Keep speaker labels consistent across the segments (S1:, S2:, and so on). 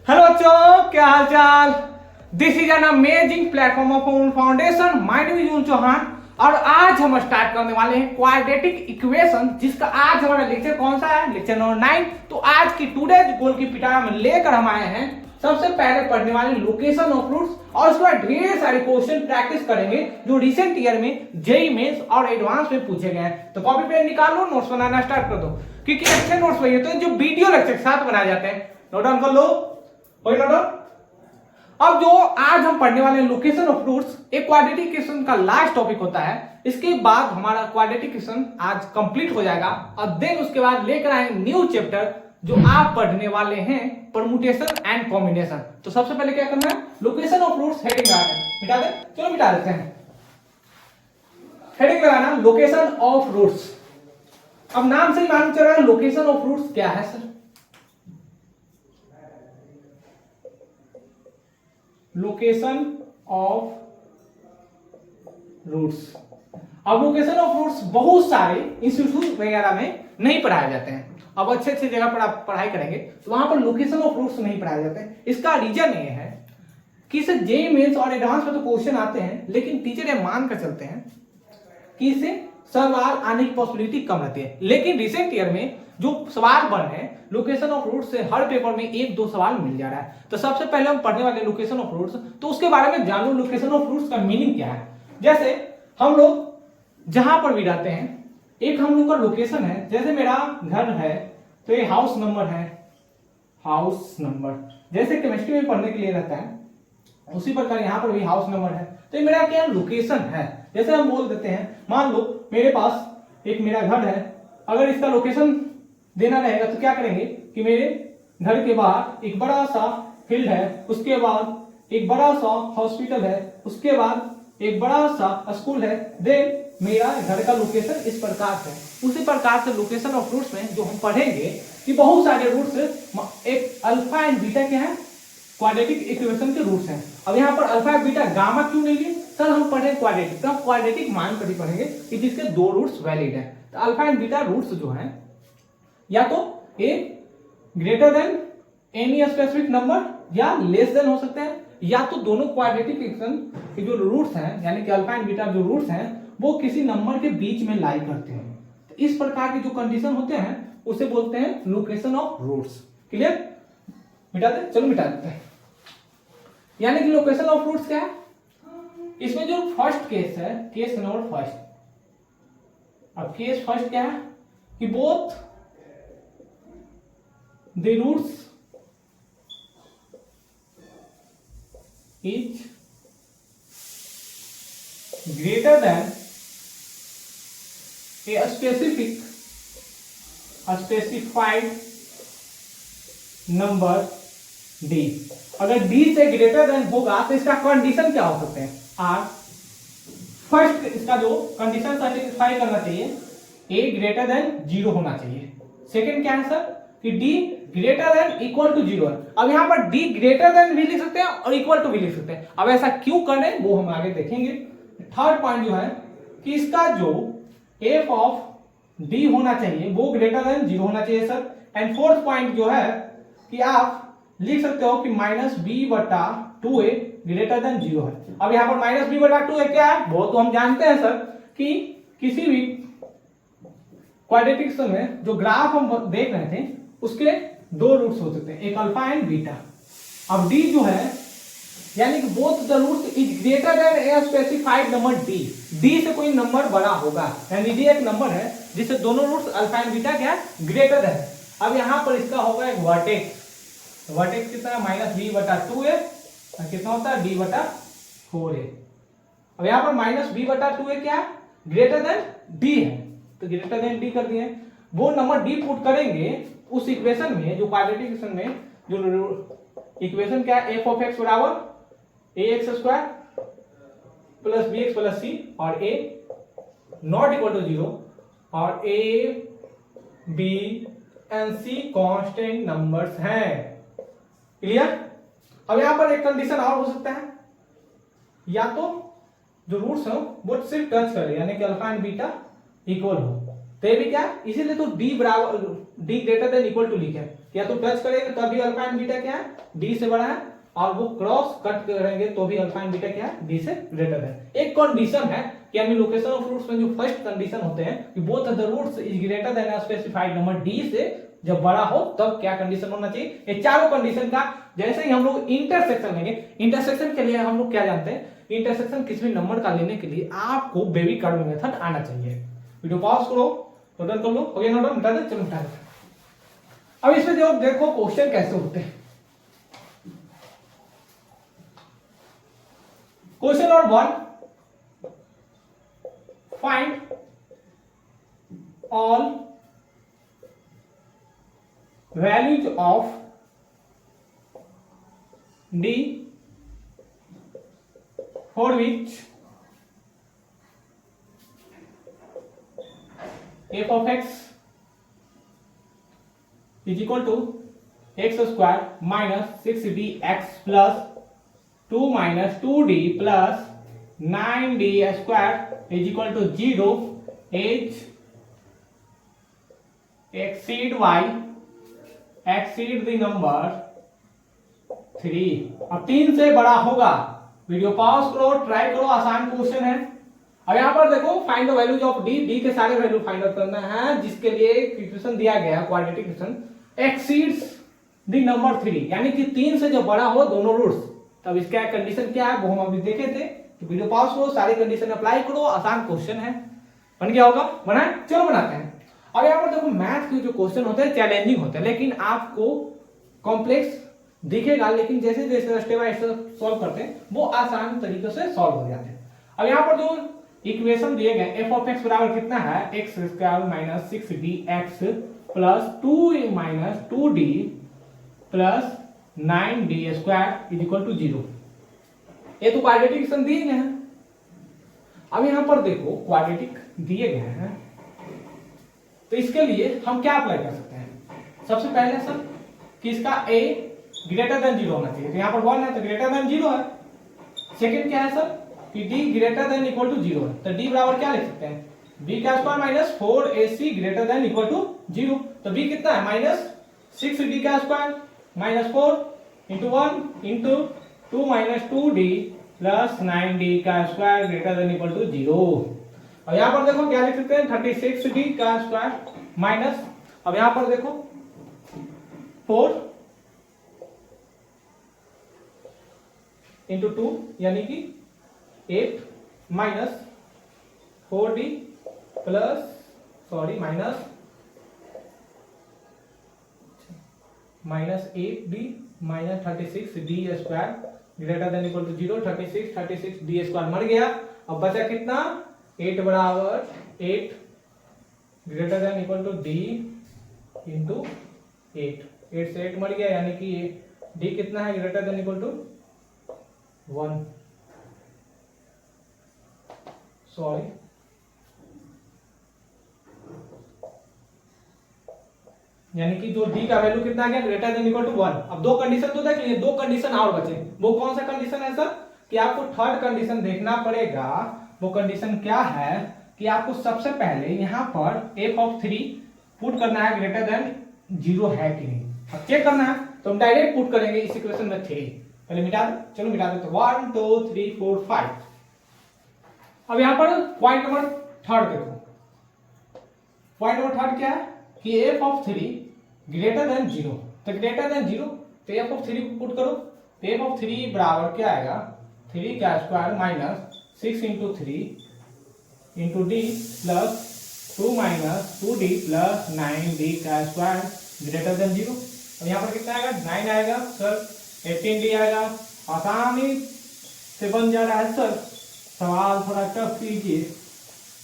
S1: Hello बच्चों, क्या हाल चाल। This is an amazing platform of foundation. My name is Chauhan और आज हम स्टार्ट करने वाले हैं क्वाड्रेटिक इक्वेशन, जिसका आज हमारा लेक्चर कौन सा है, लेक्चर नंबर 9। तो आज की टुडेज गोल की पिटारा में लेकर हम आए हैं। सबसे पहले पढ़ने वाले लोकेशन ऑफ रूट्स और उसके बाद ढेर सारे क्वेश्चन प्रैक्टिस करेंगे जो रिसेंट ईयर में जेईई मेंस और एडवांस में पूछे गए हैं। तो कॉपी पेन निकालो, नोट्स बनाना स्टार्ट कर दो, क्योंकि अच्छे नोट्स वही होते हैं जो वीडियो लेक्चर के साथ बनाए जाते हैं। नोट डाउन कर लो। अब जो आज हम पढ़ने वाले लोकेशन ऑफ रूट्स एक क्वाड्रेटिक इक्वेशन का लास्ट टॉपिक होता है। इसके बाद हमारा क्वाड्रेटिक इक्वेशन आज कंप्लीट हो जाएगा और देन उसके बाद लेकर आएंगे न्यू चैप्टर जो आप पढ़ने वाले हैं, परमुटेशन एंड कॉम्बिनेशन। तो सबसे पहले क्या करना है, लोकेशन ऑफ रूट्स हेडिंग मिटा दे। चलो मिटा देते हैं। हेडिंग लगाना लोकेशन ऑफ रूट्स। अब नाम से ही मालूम चल रहा है लोकेशन ऑफ रूट्स क्या है सर। Location of roots. अब लोकेशन ऑफ रूट्स बहुत सारे इंस्टीट्यूट वगैरह में नहीं पढ़ाए जाते हैं। अब अच्छे अच्छे जगह पर आप पढ़ाई करेंगे तो वहां पर लोकेशन ऑफ रूट्स नहीं पढ़ाए जाते हैं। इसका रीजन ये है कि इसे जेईई मेंस और एडवांस में तो क्वेश्चन आते हैं, लेकिन टीचर ये मान कर चलते हैं कि इसे सवाल आने की पॉसिबिलिटी कम रहती है। लेकिन रिसेंट ईयर में जो सवाल बन है लोकेशन ऑफ रूट्स से, हर पेपर में एक दो सवाल मिल जा रहा है। तो सबसे पहले हम पढ़ने वाले लोकेशन ऑफ रूट्स, तो उसके बारे में जानो लोकेशन ऑफ रूट्स का मीनिंग क्या है। जैसे हम लोग जहां पर भी रहते हैं, एक हम लोग का लोकेशन है। जैसे मेरा घर है तो ये हाउस नंबर है, हाउस नंबर। जैसे केमिस्ट्री में पढ़ने के लिए रहता है उसी प्रकार यहाँ पर भी हाउस नंबर है। तो ये मेरा क्या लोकेशन है। जैसे हम बोल देते हैं, मान लो मेरे पास एक मेरा घर है, अगर इसका लोकेशन देना रहेगा तो क्या करेंगे कि मेरे घर के बाहर एक बड़ा सा फील्ड है, उसके बाद एक बड़ा सा हॉस्पिटल है, उसके बाद एक बड़ा सा स्कूल है, देन मेरा घर का लोकेशन इस प्रकार से। उसी प्रकार से लोकेशन ऑफ रूट्स में जो हम पढ़ेंगे कि बहुत सारे रूट्स, एक अल्फा एंड बीटा क्या है, क्वाड्रेटिक इक्वेशन के रूट्स हैं। अब यहाँ पर अल्फा बीटा गामा क्यों नहीं है सर, हम पढ़े क्वाड्रेटिक, तो हम क्वाड्रेटिक मान कर ही पढ़ेंगे कि जिसके दो रूट्स वैलिड है। तो अल्फा एंड बीटा रूट्स जो हैं या तो a greater than any specific number या लेस देन हो सकते हैं, या तो दोनों क्वाड्रेटिक इक्वेशन के जो रूट्स हैं यानी कि अल्फा एंड बीटा जो रूट्स हैं वो किसी नंबर के बीच में लाई करते हैं। तो इस प्रकार के जो कंडीशन होते हैं उसे बोलते हैं लोकेशन ऑफ रूट्स। क्लियर? मिटा दे, चलो मिटा देते हैं। यानी कि लोकेशन ऑफ रूट्स क्या है, इसमें जो फर्स्ट केस है, केस नंबर फर्स्ट। अब केस फर्स्ट क्या है कि both the roots is greater than a specified number D. अगर डी से ग्रेटर देन होगा तो इसका कंडीशन क्या हो सकते हैं, आर। फर्स्ट इसका जो कंडीशन सेटिस्फाई करना चाहिए, ए ग्रेटर देन 0 होना चाहिए। सेकंड क्या है सर कि D greater than equal to 0 है। अब यहां पर डी ग्रेटर देन भी लिख सकते हैं और इक्वल टू भी लिख सकते हैं। अब ऐसा क्यों करें वो हम आगे देखेंगे। थर्ड पॉइंट जो है कि इसका जो एफ ऑफ डी होना चाहिए वो ग्रेटर देन 0 होना चाहिए सर। एंड फोर्थ पॉइंट जो है कि आप लिख सकते हो कि माइनस बी बटा 2a ग्रेटर देन 0 है। अब यहाँ पर माइनस बी बटा 2a क्या है वो तो हम जानते हैं सर कि किसी भी क्वाड्रेटिक में जो ग्राफ हम देख रहे थे उसके दो रूट्स हो सकते हैं, एक अल्फा एंड बीटा। अब डी जो है यानी कि both the roots is greater than a specified number D. D से कोई नंबर बड़ा होगा, यानी डी एक नंबर है जिससे दोनों रूट्स अल्फा एंड बीटा क्या ग्रेटर है। अब यहाँ पर इसका होगा एक वर्टेक्स। वर्टेक्स कितना है, माइनस बी बटा 2a और कितना होता है डी बटा 4a। अब यहाँ पर माइनस बी बटा 2a क्या है, ग्रेटर देन डी है, तो ग्रेटर देन डी कर दिए। वो नंबर डी पुट करेंगे उस इक्वेशन में, जो क्वाड्रेटिक इक्वेशन में जो इक्वेशन क्या है, एफ ऑफ एक्स बराबर A X square plus B X plus C और ए नॉट इक्वल टू 0 और A B and C constant numbers हैं। क्लियर? अब यहां पर एक कंडीशन और हो सकता है, या तो जो रूट्स हो वो सिर्फ टच करे यानी कि अल्फा एंड बीटा इक्वल हो, तो ये भी क्या, इसीलिए तो डी बराबर D greater than equal to लिखे, या तो टच करेंगे तो अभी अल्फा एंड बीटा क्या है, डी से बड़ा है, और वो क्रॉस कट करेंगे तो भी अल्फा एंड बीटा क्या है, डी से ग्रेटर है। एक कंडीशन है कि हमें लोकेशन ऑफ रूट्स में जो फर्स्ट कंडीशन होते हैं कि both the roots is greater than a specified number D से जब बड़ा हो तब क्या कंडीशन होना चाहिए। ये चारों कंडीशन का जैसे ही हम लोग इंटरसेक्शन लेंगे, इंटरसेक्शन के लिए हम लोग क्या जानते हैं, इंटरसेक्शन किसी भी नंबर का लेने के लिए आपको बेबी कर्व मेथड आना चाहिए। वीडियो पॉज करो, टोटल कर लो, हो गया नोट, मिटा दे, चलो मिटा दे। अब इसमें जो देखो क्वेश्चन कैसे होते हैं। Question number 1, find all values of d for which f of x is equal to x square minus 6dx plus 2 minus 2d plus 9d square is equal to 0 h exceed y exceed the number 3। अब 3 से बड़ा होगा। Video pause करो, try करो, आसान question है। अब यहाँ पर देखो find the values of D, D के सारे वैल्यू फाइंड आउट करना है, जिसके लिए इक्वेशन दिया गया है quadratic equation, exceeds the number 3, यानी कि 3 से जब बड़ा हो दोनों रूट्स, तब इसका कंडीशन क्या है वो हम अभी देखे थे। तो वीडियो पॉज करो, सारी कंडीशन अप्लाई करो, आसान क्वेश्चन है। बन गया होगा, बनाए, चलो बनाते हैं। अब यहाँ पर देखो मैथ के जो क्वेश्चन होते हैं चैलेंजिंग होते हैं, लेकिन आपको कॉम्प्लेक्स दिखेगा, लेकिन जैसे जैसे स्टेप बाय स्टेप सॉल्व करते हैं वो आसान तरीके से सॉल्व हो जाते हैं। अब यहाँ पर जो इक्वेशन दिए गए एफ ऑफ एक्स बराबर कितना है, X square minus 6dx plus 2 minus 2d plus 9d square is equal to 0। ये तो क्वाड्रेटिक इक्वेशन दिए गए हैं। अब यहाँ पर देखो क्वाड्रेटिक दिए गए हैं, तो इसके लिए हम क्या अप्लाई कर सकते हैं। सबसे पहले सर कि इसका a ग्रेटर देन 0 होना चाहिए, तो यहाँ पर 1 है तो ग्रेटर देन 0 है। सेकंड क्या है सर कि d greater than equal to 0 है, तो d बराबर क्या लिख सकते हैं, b का square minus 4ac greater than equal to 0। तो b कितना है, माइनस 6d का square minus 4 into 1 into 2 minus 2d plus 9d का square greater than equal to 0। अब यहाँ पर देखो क्या लिख सकते हैं, 36d का स्क्वायर माइनस, अब यहाँ पर देखो 4 इंटू 2 यानी कि 8 minus 4d plus minus 8d minus 36d square greater than equal to 0। 36d square मर गया। अब बचा कितना, 8 बराबर 8 greater than equal to d into 8 से 8 मर गया, यानी कि d कितना है, greater than equal to 1, sorry यानी कि जो d का वैल्यू कितना आ गया, ग्रेटर देन इक्वल टू 1। अब दो कंडीशन तो देख लिए, दो कंडीशन और बचे। वो कौन सा कंडीशन है सर कि आपको थर्ड कंडीशन देखना पड़ेगा। वो कंडीशन क्या है कि आपको सबसे पहले यहाँ पर f ऑफ 3 पुट करना है, ग्रेटर देन 0 है कि नहीं। अब चेक करना है तो हम डायरेक्ट पुट करेंगे इस इक्वेशन में 3। पहले मिटा दो, चलो मिटा दो। तो 1 2 3 4 5। अब यहाँ पर पॉइंट नंबर थर्ड देखो, पॉइंट नंबर थर्ड क्या है कि f ऑफ 3 ग्रेटर देन 0। तो ग्रेटर देन 0 तो f ऑफ 3 पुट करो, तो f ऑफ 3 बराबर क्या आएगा, 3 का square minus 6 into 3 into D plus 2 minus 2d plus 9d का स्क्वायर ग्रेटर देन 0। अब यहाँ पर कितना आएगा, 9 आएगा सर, 18d आएगा। आसानी से बन जा रहा है सर। सवाल थोड़ा टफ कीजिए,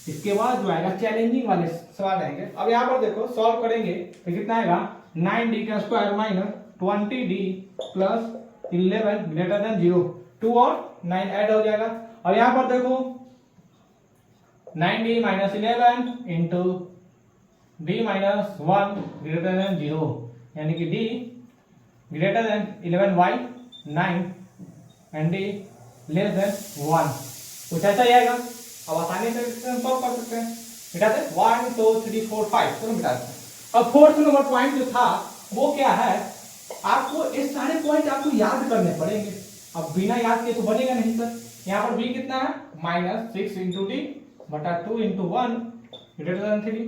S1: इसके बाद जो आएगा चैलेंजिंग वाले सवाल आएंगे। अब यहाँ पर देखो सॉल्व करेंगे तो कितना आएगा, 9d का square minus 20d plus 11 greater than 0। 2 और 9 ऐड हो जाएगा। अब यहाँ पर देखो 9d minus 11 into d minus 1 greater than 0, यानी कि d greater then 11y 9 and d less than 1। कुछ ऐसा ही आएगा। अब आसानी से सॉल्व कर सकते हैं। मिटाते 1 2 3 4 5, चलो मिटाते हैं। अब फोर्थ नंबर पॉइंट जो था वो क्या है, आपको ये सारे पॉइंट आपको याद करने पड़ेंगे। अब बिना याद किए तो बनेगा नहीं सर। यहाँ पर b कितना है, -6 इंटू डी बटा 2 इंटू 1 ग्रेटर देन 3,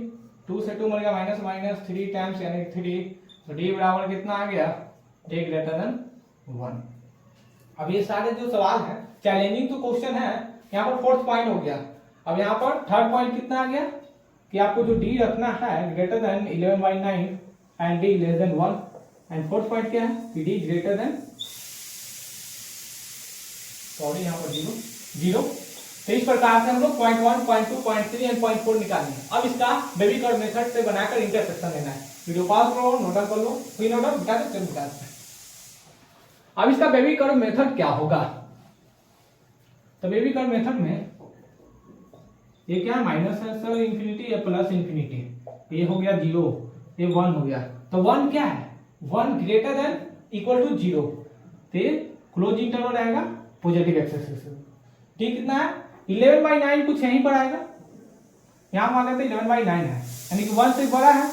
S1: 2 से 2 मिलेगा माइनस माइनस 3 टाइम्स यानी 3, तो d बराबर कितना आ गया, d ग्रेटर देन 1। अब ये सारे जो सवाल हैं चैलेंजिंग तो क्वेश्चन है। यहाँ पर फोर्थ पॉइंट हो गया। अब यहाँ पर थर्ड पॉइंट कितना आ गया कि आपको जो d रखना है greater then 11/9 and d less than 1, and fourth point क्या है कि d ग्रेटर देन, सॉरी यहाँ पर 0। तो इस प्रकार से हम लोग point 1, point 2, point 3 and point 4 निकालेंगे। अब इसका बेबी कर्व मेथड से बनाकर इंटरसेक्शन लेना है। वीडियो पॉज करो, नोट डाउन कर लो, फिर नोट डाउन बता दो, चलो। अब इसका बेबी कर्व मेथड क्या होगा, तो बेबी कर्व मेथड में ये क्या है, माइनस है सर इंफिनिटी या प्लस इंफिनिटी, ये हो गया 0, ये 1 हो गया। तो 1 क्या है, 1 ग्रेटर देन इक्वल टू 0, तो ये क्लोज इंटरवल आएगा पॉजिटिव एक्स एक्सिस से। ठीक कितना है, 11/9 कुछ यहीं पर आएगा, यहां मान लेते 11/9 है, यानी कि 1 से बड़ा है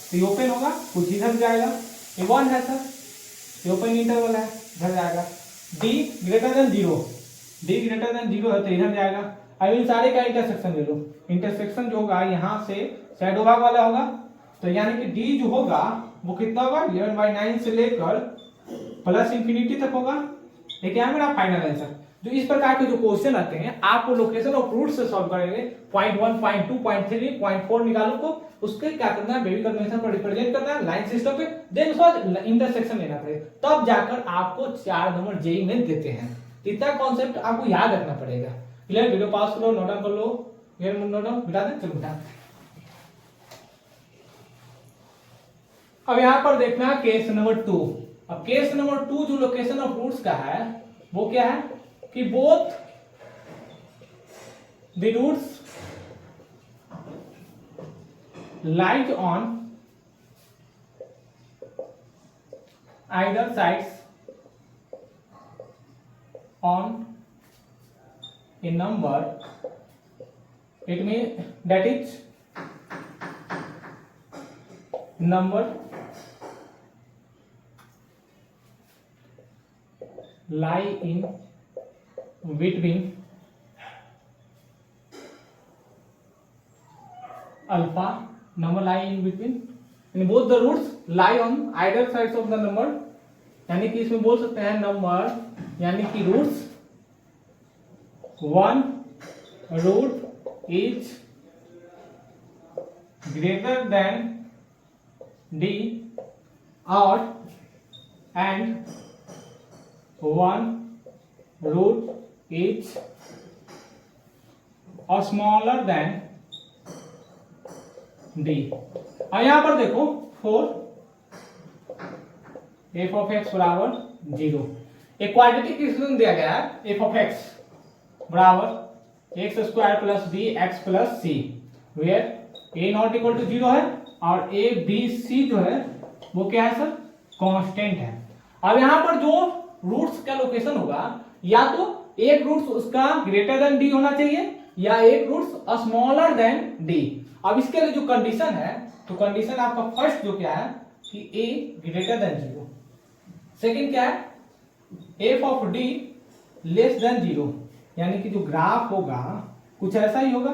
S1: तो ये ओपन होगा, कुछ इधर जाएगा। ये 1 है सर, ये ओपन इंटरवल है, इधर जाएगा। d greater than 0, d greater than 0 है तो इधर जाएगा। अब इन सारे का इंटरसेक्शन ले लो, इंटरसेक्शन जो होगा यहाँ से शैडो भाग वाला होगा, तो यानी कि d जो होगा वो कितना होगा, 11/9 से लेकर प्लस इंफिनिटी तक होगा। ये क्या है मेरा फाइनल आंसर। जो इस प्रकार के जो क्वेश्चन आते हैं आपको लोकेशन ऑफ रूट से सॉल्व करेंगे, पॉइंट 1, पॉइंट 2, पॉइंट 3, पॉइंट 4 निकालो को उसके क्या करना है, बेबी कर्व मेथड पर रिप्रेजेंट करना है लाइन सिस्टम पे, देन उसके बाद इंटरसेक्शन लेना पड़ेगा, तब जाकर आपको 4 नंबर जेईई में देते हैं। इतना कॉन्सेप्ट आपको याद रखना पड़ेगा। क्लियर, वीडियो पास करो, नोट डाउन कर लो, क्लियर नोट डाउन बिता दे, चलो बिता। अब यहाँ पर देखना केस नंबर 2। अब केस नंबर 2 जो लोकेशन ऑफ रूट्स का है वो क्या है कि both the roots lies on either sides on a number, it means that is number lie in between alpha, number lie in between and both the roots lie on either sides of the number, यानी कि इसमें बोल सकते हैं number यानी कि roots 1 root is greater than d और and 1 root is smaller than d। और यहां पर देखो 4 f of x बराबर 0, एक क्वाड्रेटिक इक्वेशन दिया गया है f of x बराबर x square plus b x plus c, where a not equal to 0 है और a b c जो है वो क्या है सर, कांस्टेंट है। अब यहाँ पर जो रूट्स का लोकेशन होगा या तो एक रूट्स उसका ग्रेटर देन d होना चाहिए या एक रूट्स स्मॉलर देन d। अब इसके लिए जो कंडीशन है, तो कंडीशन आपका फर्स्ट जो क्या है कि a ग्रेटर देन 0, सेकंड क्या है f of d less than 0, यानी कि जो ग्राफ होगा कुछ ऐसा ही होगा,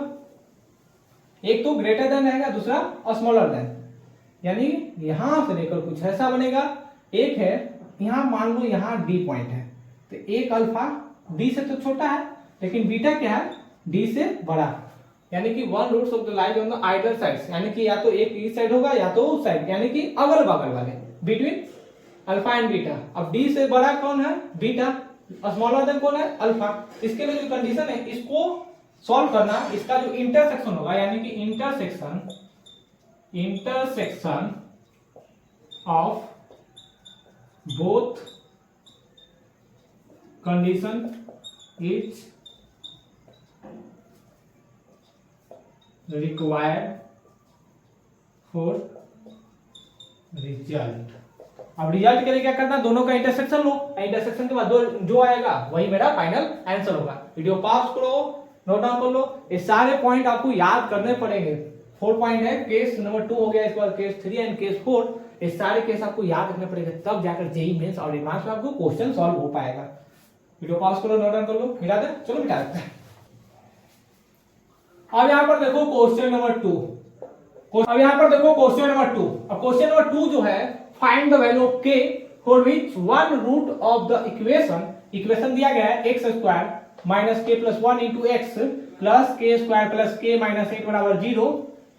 S1: एक तो ग्रेटर देन रहेगा दूसरा स्मॉलर देन, यानी यहां से लेकर कुछ ऐसा बनेगा। एक है यहां मान लो यहां d पॉइंट है तो एक अल्फा d से तो छोटा है लेकिन बीटा क्या है d से बड़ा, यानी कि 1 roots of the line on the either sides, यानी कि या तो एक इस साइड होगा या तो उस साइड, यानी कि अगल बगल वाले बिटवीन अल्फा एंड बीटा। अब d से बड़ा कौन है, बीटा, स्मॉलर देन कौन है, अल्फा। इसके लिए जो कंडीशन है इसको सॉल्व करना, इसका जो इंटरसेक्शन होगा यानी कि intersection of both condition is required for result. अब रिजल्ट के लिए क्या करना, दोनों का इंटरसेक्शन लो, इंटरसेक्शन के बाद जो आएगा वही मेरा फाइनल आंसर होगा। वीडियो पॉज करो, नोट डाउन कर लो, ये सारे पॉइंट आपको याद करने पड़ेंगे। 4 पॉइंट है, केस नंबर 2 हो गया, इसके बाद केस 3 एंड केस 4। ये सारे केस आपको याद रखने पड़ेगा, तब जाकर जेईई मेंस और एडवांस में आपको क्वेश्चन सॉल्व हो पाएगा। वीडियो पॉज करो, नोट डाउन कर लो, मिटा दे, चलो मिटा देते हैं। अब यहाँ पर देखो क्वेश्चन नंबर 2। अब यहाँ पर देखो क्वेश्चन नंबर 2। अब क्वेश्चन नंबर 2 जो है, find the value of k for which one root of the equation दिया गया है x square minus k plus 1 into X plus k square plus k minus 8 बराबर 0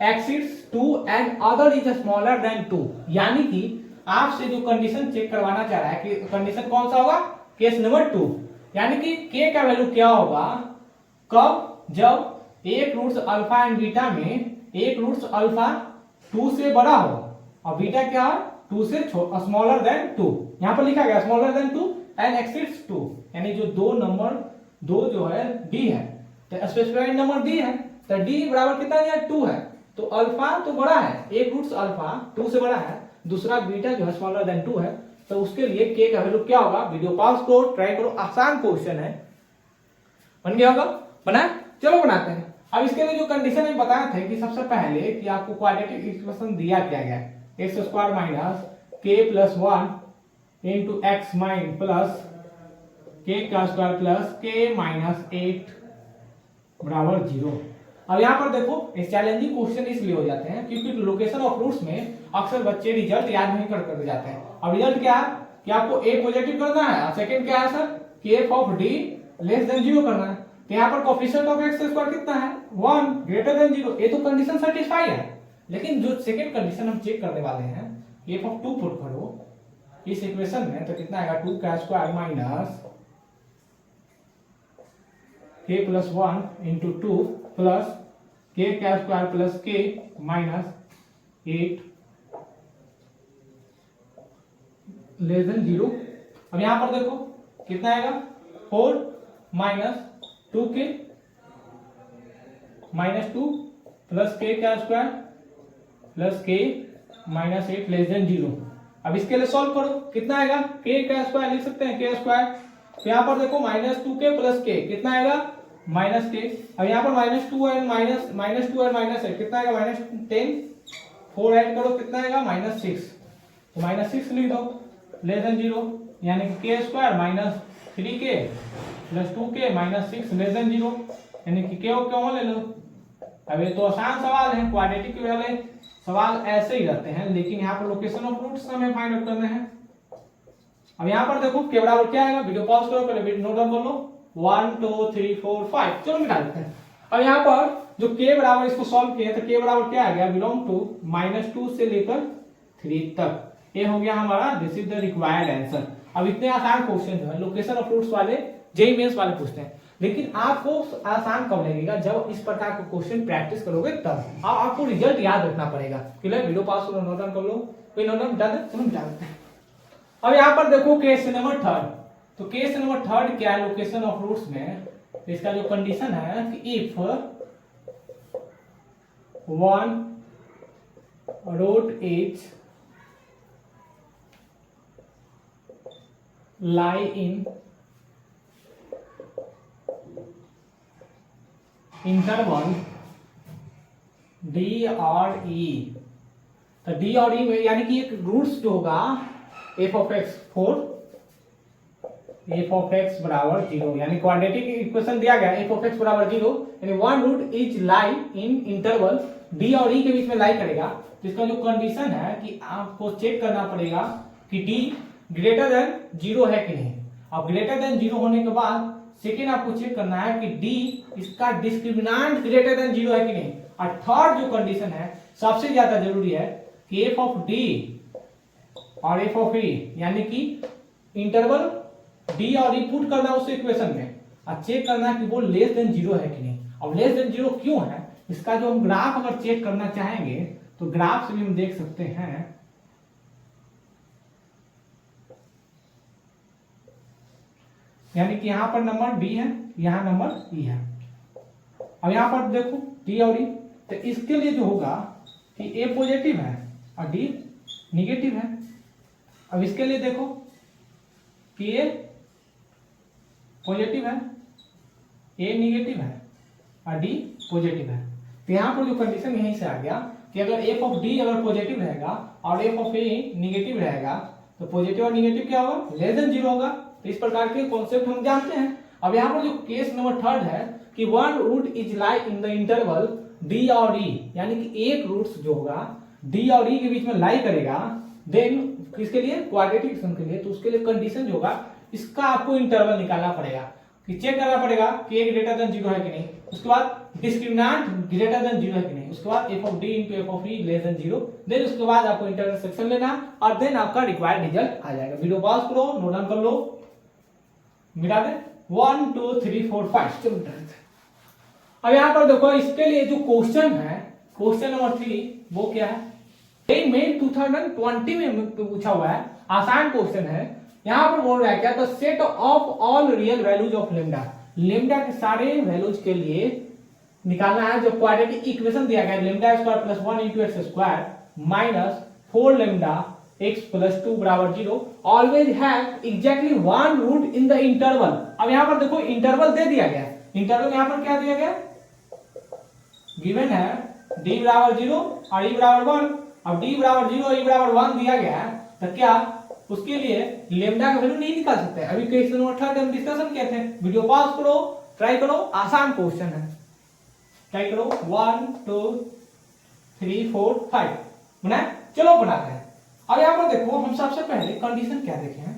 S1: exceeds 2 and other is smaller than 2। यानी कि आपसे जो condition check करवाना चाह रहा है कि कंडीशन कौन सा होगा, केस नंबर 2। यानी कि k का वैल्यू क्या होगा, कब, जब एक रूट्स अल्फा एंड बीटा में एक रूट्स अल्फा 2 से बड़ा हो और बीटा क्या है 2 से स्मॉलर देन 2। यहां पर लिखा गया स्मॉलर देन 2 एंड एक्सिड्स 2, यानी जो दो जो है d है, तो स्पेसिफाइड नंबर d है, तो d बराबर कितना है 2 है, तो अल्फा तो बड़ा है, एक रूट्स अल्फा 2 से बड़ा है, दूसरा बीटा जो है स्मॉलर देन 2 है, तो उसके लिए k का वैल्यू क्या होगा। वीडियो पॉज करो, ट्राई करो, आसान क्वेश्चन है। बन गया होगा, बना, चलो बनाते हैं। अब इसके लिए जो कंडीशन हम बताए थे कि सबसे पहले कि आपको क्वाड्रेटिक इक्वेशन दिया क्या गया है, X square minus k plus 1 into x mine plus k का स्क्वायर प्लस k माइनस 8 बराबर 0। अब यहाँ पर देखो इस चैलेंजिंग क्वेश्चन इसलिए हो जाते हैं क्योंकि लोकेशन ऑफ रूट्स में अक्सर बच्चे रिजल्ट याद नहीं कर जाते हैं। अब रिजल्ट क्या है कि आपको a पॉजिटिव करना है और सेकंड क्या है सर कि f of d less than 0 करना है। तो यहाँ पर कोएफिशिएंट ऑफ x स्क्वायर कितना है 1 ग्रेटर देन 0। ये तो कंडीशन सेटिस्फाई है, लेकिन जो सेकंड कंडीशन हम चेक करने वाले हैं f ऑफ 2 पुट करो इस इक्वेशन में, तो कितना आएगा 2 का square minus k plus 1 into 2 plus k का square plus k minus 8 less than 0। अब यहां पर देखो कितना आएगा 4 minus 2k minus 2 plus k का square plus k minus 8 less than 0। अब इसके लिए सॉल्व करो, कितना आएगा k का स्क्वायर लिख सकते हैं k स्क्वायर, तो यहाँ पर देखो माइनस 2k प्लस k कितना आएगा माइनस k। अब यहाँ पर माइनस 2 है माइनस है कितना आएगा माइनस 10, 4 ऐड करो कितना आएगा माइनस 6, तो माइनस 6 लिख दो लेस देन 0, यानी कि k square minus 3k plus 2k minus 6 less than 0, यानी कि k कॉमन ले लो। अब ये तो आसान सवाल है, क्वाड्रेटिक वाले सवाल ऐसे ही रहते हैं, लेकिन यहाँ पर लोकेशन ऑफ रूट्स हमें फाइंड आउट करने हैं। अब यहाँ पर देखो k बराबर क्या आएगा, वीडियो पॉज करो, पहले वीडियो नोट डाउन कर लो, 1 2 3 4 5, चलो मिटा देते हैं। अब यहाँ पर जो k बराबर इसको सॉल्व किया तो k बराबर क्या आ गया बिलोंग टू -2 से लेकर 3 तक, ये हो गया हमारा, this is the required answer. अब इतने आसान क्वेश्चन जो है लोकेशन ऑफ रूट्स वाले जेईई मेंस वाले पूछते हैं, लेकिन आपको आसान कब लगेगा जब इस प्रकार का क्वेश्चन प्रैक्टिस करोगे तब। अब आपको रिजल्ट याद रखना पड़ेगा। क्लियर, वीडियो पास करो, नोट डाउन कर लो, कोई नोट डाउन बता दे, चलो बता देते हैं। अब यहाँ पर देखो केस नंबर 3, तो केस नंबर 3 क्या है लोकेशन ऑफ रूट्स में, तो इसका जो कंडीशन है कि if 1 root is lie in interval d और e, तो d और e में यानी कि एक रूट्स जो होगा f of x 4 f of x बराबर 0, यानी क्वाड्रेटिक इक्वेशन दिया गया f of x बराबर 0, यानी one root is lie in interval d और e के बीच में लाई करेगा। तो इसका जो कंडीशन है कि आपको चेक करना पड़ेगा कि d ग्रेटर देन 0 है कि नहीं। अब ग्रेटर देन 0 होने के बाद सेकेंड आपको चेक करना है कि d इसका डिस्क्रिमिनेंट ग्रेटर देन 0 है कि नहीं। और थर्ड जो कंडीशन है सबसे ज्यादा जरूरी है कि f ऑफ d और f ऑफ e, यानी कि इंटरवल d और e पुट करना उस इक्वेशन में और चेक करना कि वो लेस देन 0 है कि नहीं। अब लेस देन 0 क्यों है, इसका जो हम ग्राफ अगर चेक करना चाहेंगे तो ग्राफ से भी हम देख सकते हैं। यानी कि यहां पर नंबर d है, यहां नंबर e है। अब यहां पर देखो d और e, तो इसके लिए जो होगा कि a पॉजिटिव है और d निगेटिव है। अब इसके लिए देखो कि a पॉजिटिव है, a निगेटिव है और d पॉजिटिव है। तो यहाँ पर जो कंडीशन यहीं से आ गया कि अगर एफ ऑफ डी अगर पॉजिटिव रहेगा और एफ ऑफ ए निगेटिव रहेगा तो पॉजिटिव और निगेटिव क्या होगा, लेस देन जीरो होगा। तो इस प्रकार के कॉन्सेप्ट हम जानते हैं। अब यहाँ पर जो केस नंबर थर्ड है कि one root is lie in the interval D और ई, यानी कि एक रूट्स जो होगा डी और ई के बीच में लाई करेगा, देन किसके लिए, क्वाड्रेटिक सम के लिए। तो उसके लिए कंडीशन जो होगा इसका आपको इंटरवल निकालना पड़ेगा कि चेक करना पड़ेगा कि ए ग्रेटर देन जीरो है कि नहीं, उसके बाद डिस्क्रिमिनेंट ग्रेटर देन जीरो है कि नहीं, उसके बाद F of D into F of E less than zero, then उसके बाद आपको इंटरसेक्शन लेना और देन आपका रिक्वायर्ड रिजल्ट आ जाएगा। वीडियो पॉज करो, नोट डाउन कर लो, मिटा दे 1 2 3 4 5। चलो अब यहाँ पर देखो इसके लिए जो क्वेश्चन है, क्वेश्चन नंबर 3 वो क्या है, में 2020 में पूछा हुआ है, आसान क्वेश्चन है। यहाँ पर बोल रहा है क्या, the set of all real values of lambda, lambda के सारे वैल्यूज के लिए निकालना है। जो क्वाड्रेटिक इक्वेशन दिया गया है lambda square plus 1 into X square minus 4 lambda X plus 2 बराबर 0 always have exactly one root in the interval. अब यहाँ पर देखो इंटरवल दे दिया गया, इंटरवल यहाँ पर क्या दिया गया, गिवन है डी बराबर 0 और ई बराबर 1। अब डी बराबर 0 ई बराबर 1 दिया गया है तो क्या उसके लिए लेमडा का वैल्यू नहीं निकाल सकते। अभी क्वेश्चन नंबर 3 हम डिस्कशन किए थे, वीडियो पॉज करो, ट्राई करो, आसान क्वेश्चन है, ट्राई करो। 1 2 3 4 5 बनाए, चलो बनाते हैं। अब यहाँ पर देखो हम सबसे पहले कंडीशन क्या देखे हैं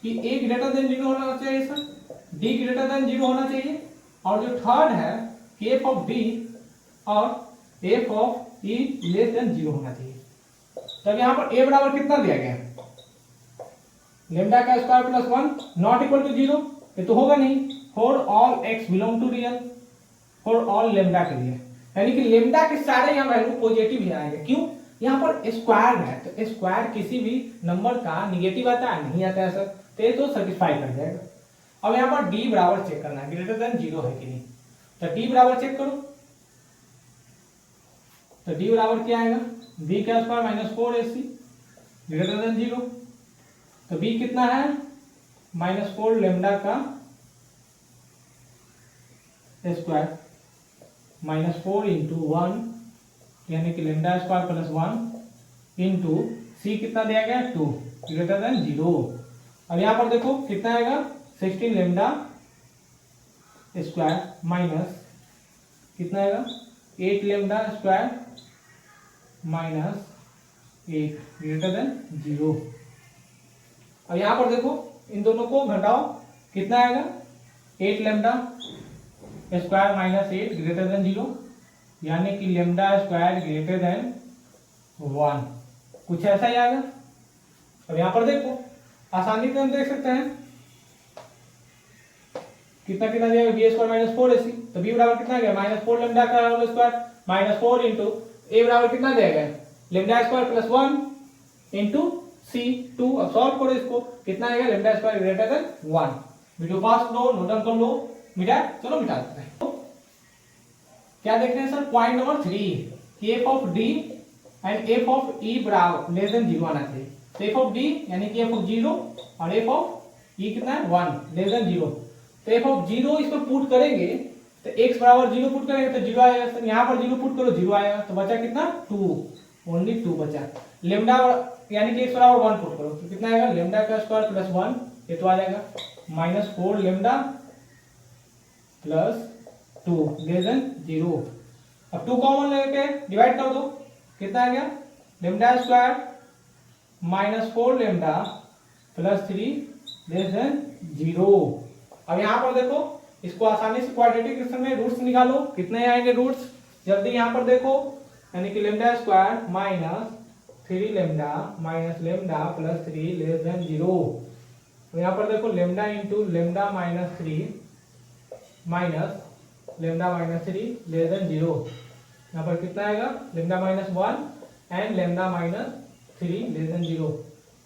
S1: कि ए ग्रेटर देन 0 होना चाहिए सर, डी ग्रेटर देन 0 होना चाहिए, और जो थर्ड है कि एफ ऑफ डी और F of E less then 0 होना चाहिए। तब यहाँ पर ए बराबर कितना दिया गया है, लेमडा का square plus 1 not equal to 0, ये तो होगा नहीं। For all X belong to real, for all lambda के लिए, यानी कि लेमडा के सारे यहाँ वैल्यू पॉजिटिव ही आएंगे। क्यों, यहाँ पर स्क्वायर है तो स्क्वायर किसी भी नंबर का निगेटिव आता है, नहीं आता है सर, तो ये तो सेटिस्फाई कर जाएगा। अब यहाँ पर डी बराबर चेक करना है, ग्रेटर देन 0 है कि नहीं, तो डी बराबर चेक करो, तो डी बराबर क्या आएगा, बी का square minus 4ac greater than 0, तो बी कितना है माइनस 4 लेमडा का स्क्वायर माइनस 4 इंटू 1 यानी कि लेमडा स्क्वायर प्लस 1 इंटू सी कितना दिया गया 2 ग्रेटर देन 0। अब यहाँ पर देखो कितना आएगा 16 लेमडा स्क्वायर माइनस कितना आएगा 8 lambda square minus 8 greater than 0। अब यहाँ पर देखो इन दोनों को घटाओ, कितना आएगा 8 lambda square minus 8 greater than 0, यानी कि लेमडा स्क्वायर ग्रेटर देन 1, कुछ ऐसा ही आएगा। अब यहाँ पर देखो आसानी से हम देख सकते हैं कितना कितना दिया बी स्क्वायर माइनस 4ac, तो बी बराबर कितना गया माइनस 4 लेमडा का whole square minus 4 into A बराबर कितना दिया गया lambda square plus 1 into C 2। अब सॉल्व करो इसको, कितना आएगा lambda square greater than 1। Video pass करो, नोट डाउन कर लो, मिटा, चलो मिटा देते हैं। तो क्या देख रहे हैं sir, point number 3 F of D and F of E बराबर लेस देन 0 आना चाहिए। तो एफ ऑफ डी यानी कि एफ ऑफ 0 और एफ ऑफ ई कितना है 1 लेस देन 0। तो एफ ऑफ 0 इसमें पुट करेंगे तो x बराबर 0 पुट करेंगे तो 0 आएगा सर, यहाँ पर 0 पुट करो 0 आएगा, तो बचा कितना 2, ओनली 2 बचा। लेमडा यानी कि x बराबर 1 पुट करो तो कितना आएगा लेमडा का स्क्वायर प्लस 1, ये तो आ जाएगा minus 4 lambda plus 2 less than 0। अब 2 कॉमन लेके डिवाइड कर दो, कितना आ गया lambda square minus 4 lambda plus 3 less than 0। अब यहाँ पर देखो इसको आसानी से क्वाड्रेटिक इक्वेशन में रूट्स निकालो, कितने आएंगे रूट्स जल्दी यहाँ पर देखो, यानी कि lambda square minus 3 lambda minus lambda plus 3 less than 0। तो यहाँ पर देखो lambda into lambda minus 3 minus lambda minus 3 less than 0। यहाँ पर कितना आएगा lambda minus 1 and lambda minus 3 less than 0,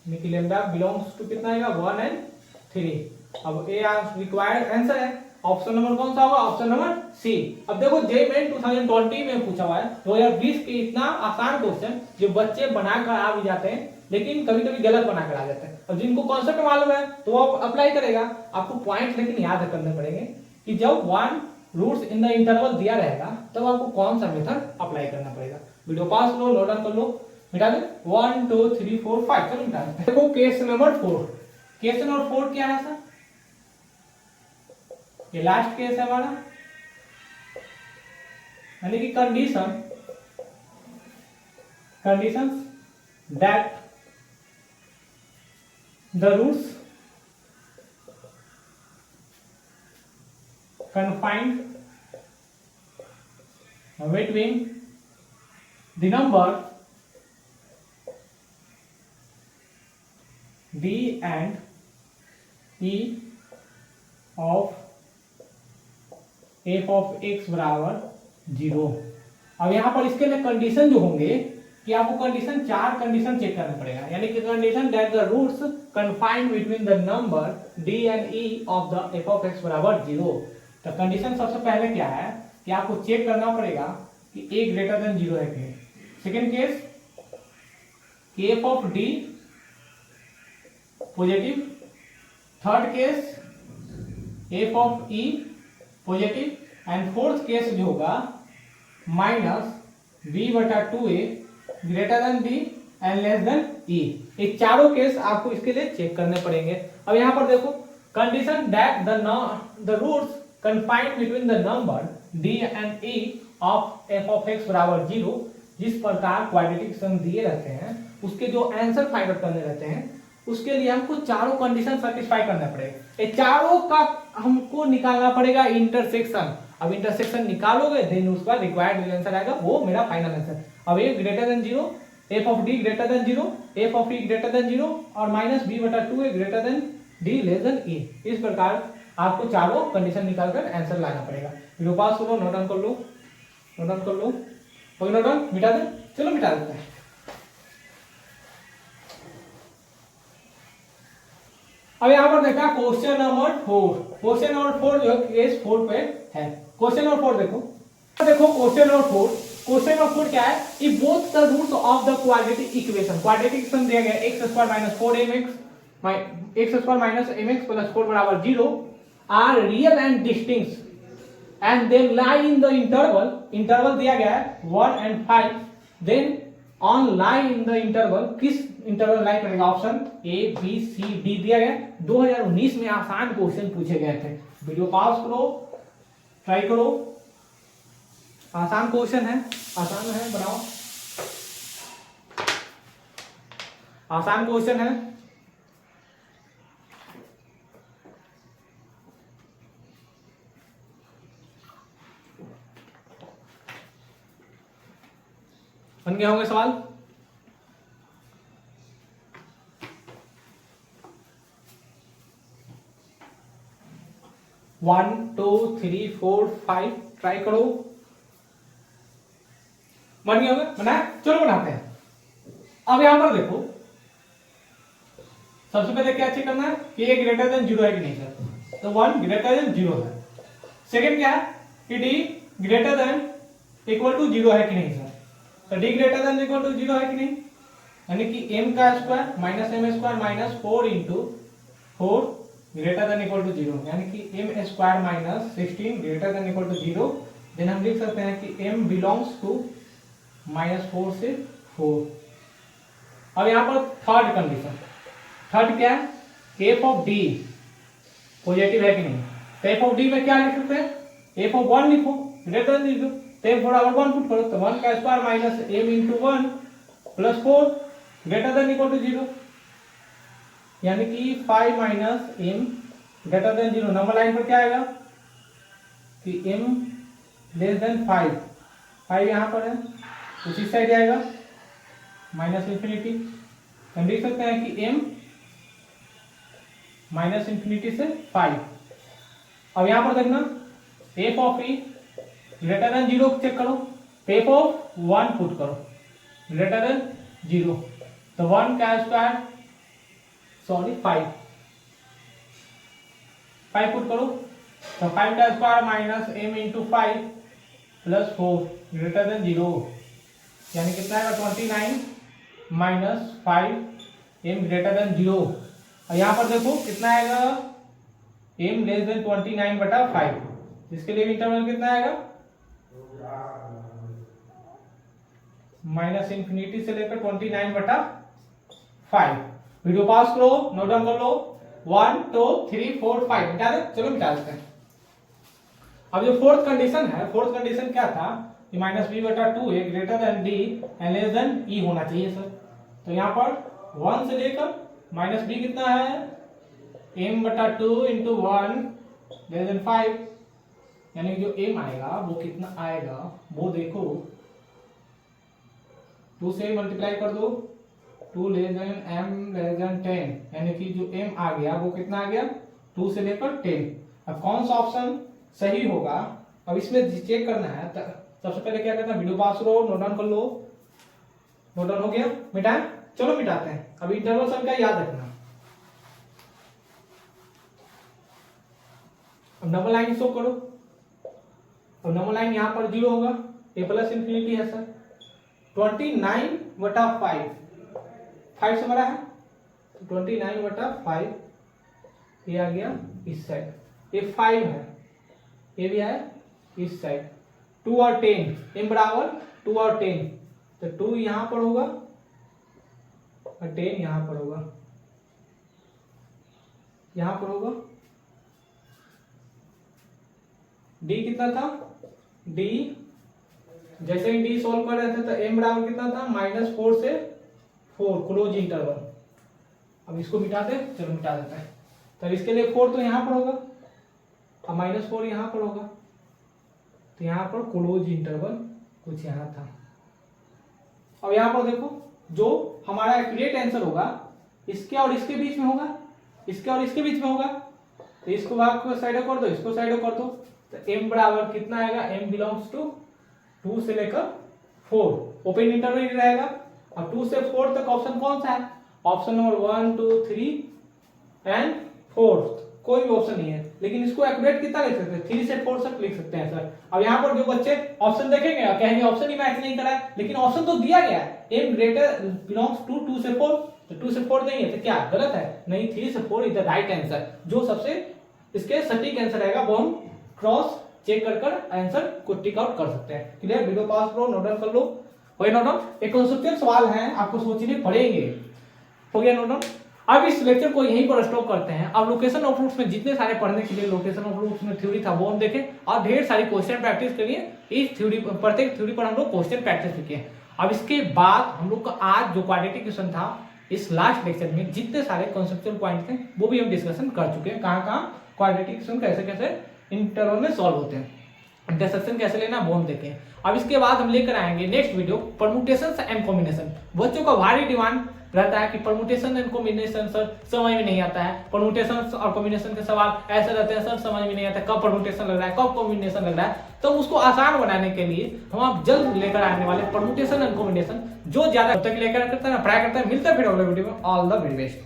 S1: यानी कि लेमडा बिलोंग्स टू कितना आएगा 1 एंड 3। अब ए रिक्वायर्ड आंसर है, ऑप्शन नंबर कौन सा होगा, ऑप्शन नंबर सी। अब देखो जेईई 2020 में पूछा हुआ है, 2020 के इतना आसान क्वेश्चन जो बच्चे बनाकर आ भी जाते हैं लेकिन कभी कभी गलत बनाकर आ जाते हैं। अब जिनको कॉन्सेप्ट मालूम है तो वो अप्लाई करेगा, आपको पॉइंट लेकिन याद करने पड़ेंगे कि जब 1 रूट्स इन द इंटरवल दिया रहेगा तब आपको कौन सा मेथड अप्लाई करना पड़ेगा। वीडियो पास लो, नोट डाउन कर लो, मिटा दे 1 2 3 4 5। चलो मिटा देते हैं। देखो केस नंबर 4, केस नंबर 4 क्या है सर, ये लास्ट केस है हमारा, यानी कि conditions that the roots confined between the number d and e of f of x बराबर 0। अब यहां पर इसके लिए कंडीशन जो होंगे कि आपको कंडीशन 4 कंडीशन चेक करना पड़ेगा, यानी कि condition that the roots confined between the number d and e of the f of x बराबर 0। तो कंडीशन सबसे पहले क्या है कि आपको चेक करना पड़ेगा कि a ग्रेटर देन 0 है कि नहीं। सेकेंड केस कि f of d positive, third case f of e positive, and fourth case जो होगा minus b/2a greater than b and less than e। ये चारों केस आपको इसके लिए चेक करने पड़ेंगे। अब यहां पर देखो condition that the roots confined between the number d and e of f of x बराबर 0, जिस प्रकार क्वाड्रेटिक सम दिए रहते हैं उसके जो आंसर फाइंड आउट करने रहते हैं उसके लिए हमको चारों कंडीशन सेटिस्फाई करना पड़ेगा। ये चारों का हमको निकालना पड़ेगा इंटरसेक्शन। अब इंटरसेक्शन निकालोगे देन उसका रिक्वायर्ड जो आंसर आएगा वो मेरा फाइनल आंसर। अब a greater than 0, f of d greater than 0, f of e greater than 0 और minus b/2a greater than d less than e। इस प्रकार आपको चारों कंडीशन निकालकर आंसर लाना पड़ेगा। वीडियो पास करो, नोट डाउन कर लो, नोट डाउन कर लो, कोई नोट डाउन मिटा दे। चलो मिटा देते हैं। अब यहां पर देखा क्वेश्चन नंबर 4, क्वेश्चन नंबर 4 जो केस 4 पे है। क्वेश्चन नंबर 4 देखो क्वेश्चन नंबर 4, क्वेश्चन नंबर 4 क्या है, if both the roots of the quadratic equation, quadratic equation दिया गया x² - 4mx x² - mx + 4 बराबर 0 are real and distinct and they lie in the interval दिया गया है 1 and 5, then on lie in the interval, किस interval lie करेगा, option A B C D दिया गया। 2019 में आसान क्वेश्चन पूछे गए थे। वीडियो पॉज करो, ट्राई करो, आसान क्वेश्चन है, आसान है, बनाओ, आसान क्वेश्चन है। बन गए होंगे सवाल। One two three four five try करो। बन गए होंगे, बनाए, चलो बनाते हैं। अब यहां पर देखो सबसे पहले क्या चेक करना है कि a ग्रेटर देन 0 है कि नहीं सर, तो 1 ग्रेटर देन 0 है। सेकेंड क्या है कि d greater than equal to 0 है कि नहीं सर, तो d greater than equal to 0 है कि नहीं, यानी कि m का square minus m square minus 4 into 4 greater than equal to 0, यानी कि m square minus 16 greater than equal to 0। Then हम लिख सकते हैं कि m बिलोंग्स टू -4 से 4। अब यहां पर थर्ड कंडीशन, थर्ड क्या है, f ऑफ d पॉजिटिव है कि नहीं, तो f ऑफ d में क्या लिख सकते हैं, f ऑफ 1 लिखो ग्रेटर देन 0, तो m बराबर 1 पुट करो, तो 1 का square minus m into 1 plus 4 greater than equal to 0, यानी कि 5 minus m greater than 0। Number line पर क्या आएगा कि m लेस देन 5, 5 यहां पर है, उसी साइड आएगा माइनस इंफिनिटी। हम लिख सकते हैं कि m माइनस इंफिनिटी से 5। अब यहां पर देखना f of e greater than 0 check करो, f ऑफ 1 पुट करो ग्रेटर देन 0, तो 1 का स्क्वायर सॉरी 5 पुट करो, तो 5 का square minus m into 5 plus 4 greater than 0, यानी कितना आएगा 29 माइनस 5 m ग्रेटर देन 0। और यहां पर देखो कितना आएगा m लेस देन 29/5, जिसके लिए इंटरवल कितना आएगा -∞ से लेकर 29/5। वीडियो पास करो, नोट डाउन कर लो। 1 2 3 4 5 मिटा दे, चलो मिटा देते हैं। अब जो फोर्थ कंडीशन है, फोर्थ कंडीशन क्या था कि -b/2 A greater than d and less than e होना चाहिए सर। तो यहाँ पर 1 से लेकर -b कितना है m/2 इंटू 1 लेस देन 5, यानी जो m आएगा वो कितना आएगा वो देखो, 2 से मल्टीप्लाई कर दो, 2 less than m less than 10, यानी कि जो m आ गया वो कितना आ गया 2 से लेकर 10। अब कौन सा ऑप्शन सही होगा अब इसमें चेक करना है। सबसे पहले क्या करना है, वीडियो पास करो, नोट डाउन कर लो। नोट डाउन हो गया, मिटाएं, चलो मिटाते हैं। अब इंटरवल सम का याद रखना। अब नंबर लाइन शो करो। अब नंबर लाइन यहाँ पर 0 होगा, a प्लस इंफिनिटी है सर। 29/5 5 से बड़ा है, 29/5 ये आ गया इस साइड, ये 5 है, ये भी है इस साइड। 2 और 10 m बराबर 2 और 10, तो 2 यहां पर होगा और 10 यहां पर होगा, यहां पर होगा। d कितना था, d जैसे ही d सोल्व कर रहे थे तो m बराबर कितना था -4 से 4 क्लोज इंटरवल। अब इसको मिटा दे, चलो मिटा देते हैं। तो इसके लिए 4 तो यहां पर होगा और -4 यहां पर होगा, तो यहां पर क्लोज इंटरवल कुछ यहां था। अब यहां पर देखो जो हमारा एक्यूरेट आंसर होगा इसके और इसके बीच में होगा, इसके और इसके बीच में होगा, तो इसको भाग को साइड कर दो, इसको साइड कर दो, तो m बराबर कितना आएगा, m बिलोंग्स टू 2 से लेकर 4, ओपन इंटरवल रहेगा। अब 2 से 4 तक ऑप्शन कौन सा है, ऑप्शन नंबर 1 2 3 एंड 4, कोई भी ऑप्शन नहीं है। लेकिन इसको एक्यूरेट कितना लिख सकते हैं, 3 से 4 तक लिख सकते हैं सर। अब यहाँ पर जो बच्चे ऑप्शन देखेंगे और कहेंगे ऑप्शन ही मैच नहीं करा है, लेकिन ऑप्शन तो दिया गया है, m ग्रेटर बिलोंग्स टू 2 से 4, तो 2 से 4 नहीं है तो क्या गलत है, नहीं 3 से 4 इज द राइट आंसर। जो सबसे इसके सटीक आंसर रहेगा वो हम क्रॉस चेक कर आंसर को टिक आउट कर सकते हैं। क्लियर, वीडियो पास करो, नोट डाउन कर लो। हो गया नोट डाउन, एक कॉन्सेप्चुअल सवाल है, आपको सोचने पड़ेंगे। हो गया नोट डाउन। अब इस लेक्चर को यहीं पर स्टॉप करते हैं। अब लोकेशन ऑफ रूट्स में जितने सारे पढ़ने के लिए लोकेशन ऑफ रूट्स में थ्योरी था वो हम देखें और ढेर सारी क्वेश्चन प्रैक्टिस करिए। इस थ्योरी प्रत्येक थ्योरी पर हम लोग क्वेश्चन प्रैक्टिस किए। अब इसके बाद हम लोग का आज जो क्वाड्रेटिक क्वेश्चन था इस लास्ट लेक्चर में जितने सारे कॉन्सेप्चुअल पॉइंट थे वो भी हम डिस्कशन कर चुके हैं। कहाँ क्वाड्रेटिक क्वेश्चन कैसे कैसे इंटरवल में सॉल्व होते हैं, इंटरसेक्शन कैसे लेना वो हम देखें। अब इसके बाद हम लेकर आएंगे next video permutation and combination. बच्चों का भारी डिमांड रहता है कि परमुटेशन एंड कॉम्बिनेशन सर समझ में नहीं आता है, परमुटेशन और कॉम्बिनेशन के सवाल ऐसे रहते हैं सर समझ में नहीं आता कब परमुटेशन लग रहा है कब कॉम्बिनेशन लग रहा है। तो उसको आसान बनाने के लिए हम आप जल्द लेकर आने वाले परमुटेशन एंड कॉम्बिनेशन जो ज्यादा तक लेकर करता है पढ़ाई करता है। मिलता है फिर अगले वीडियो में। All the very best.